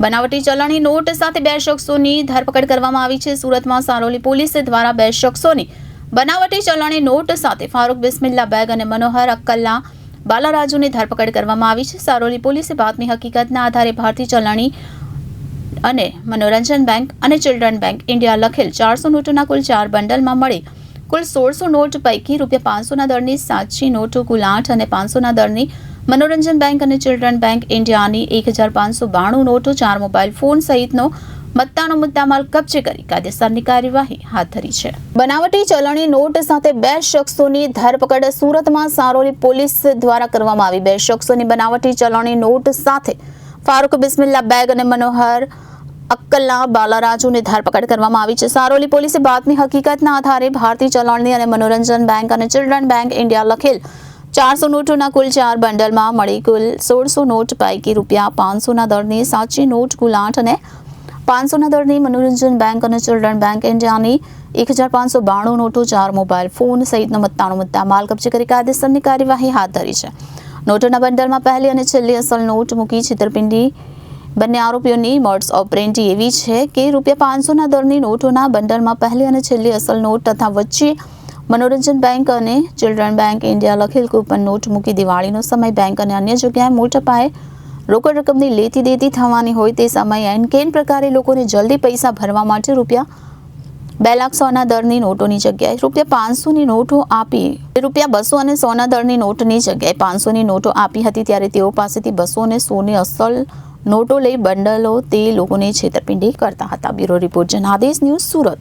બનાવટી ચલણી નોટ સાથે 2 શખ્સોની ધરપકડ કરવામાં આવી છે। સુરતમાં સારોલી પોલીસ દ્વારા 2 શખ્સોની બનાવટી ચલણી નોટ સાથે ફારૂક બિસ્મિલ્લા બેગ અને મનોહર અક્કલના બાલારાજુની ધરપકડ કરવામાં આવી છે। સારોલી પોલીસે બાતમી હકીકતના આધારે ભારતીય ચલણી અને મનોરંજન બેંક અને ચિલ્ડ્રન બેંક ઇન્ડિયા લખેલ 400 નોટોના કુલ 4 બંડલમાં મળી કુલ 1600 નોટ પૈકી ₹500ના દરની સાચી નોટો કુલ 8 અને 500ના દરની મનોરંજન બેંક અને ચિલ્ડ્રન બેંક ઇન્ડિયાની 1592 નોટો 4 મોબાઈલ ફોન સહિતનો મત્તાનો મુદ્દામાલ કબજે કરી કાયદેસરની કાર્યવાહી હાથ ધરી છે। બનાવટી ચલણી નોટ સાથે 2 શખ્સોની ધરપકડ સુરતમાં સારોલી પોલીસ દ્વારા કરવામાં આવી। 2 શખ્સોની બનાવટી ચલણી નોટ સાથે ફારૂક બિસ્મિલ્લા બેગ અને મનોહર અક્કલના બાલારાજુની ધરપકડ કરવામાં આવી છે। સારોલી પોલીસે બાતમી હકીકતના આધારે ભારતીય ચલણી અને મનોરંજન બેંક અને ચિલ્ડ્રન બેંક ઇન્ડિયા લખેલ 400 નોટોના કુલ 4 બંડલમાં મળી કુલ 1600 નોટ પૈકી ₹500ના દરની સાચી નોટ કુલ 8 અને 500ના દરની મનોરંજન બેંક અને ચિલ્ડ્રન બેંક ઇન્ડિયાની 1592 નોટો 4 મોબાઈલ ફોન સહિતનો મત્તાનો મુદ્દામાલ કબજે કરી કાયદેસરની કાર્યવાહી હાથ ધરી છે। નોટોના બંડલમાં પહેલી અને છેલ્લી અસલ નોટ મૂકી છેતરપિંડી બંને આરોપીઓની મોડસ ઓપરેન્ડી એવી છે કે ₹500ના દરની નોટોના બંડલમાં પહેલી અને છેલ્લી અસલ નોટ તથા વચ્ચે મનોરંજન બેંક અને ચિલ્ડ્રન બેંક ઇન્ડિયા લખેલ કૂપન નોટ મૂકી દિવાળીનો સમય બેંક અને અન્ય જગ્યાએ મોટા પાયે રોકડ રકમની લેતી દેતી થવાની હોય તે સમયે એનકેન પ્રકારે લોકોને જલ્દી પૈસા ભરવા માટે ₹2,00,000ના દરની નોટોની જગ્યાએ ₹500ની નોટો આપી ₹200 અને 100ના દરની નોટની જગ્યાએ 500ની નોટો આપી હતી। ત્યારે તેઓ પાસેથી 200 અને 100ની અસલ નોટો લઈ બંડલો તે લોકોને છેતરપિંડી કરતા હતા। Bureau report Janadesh news Surat.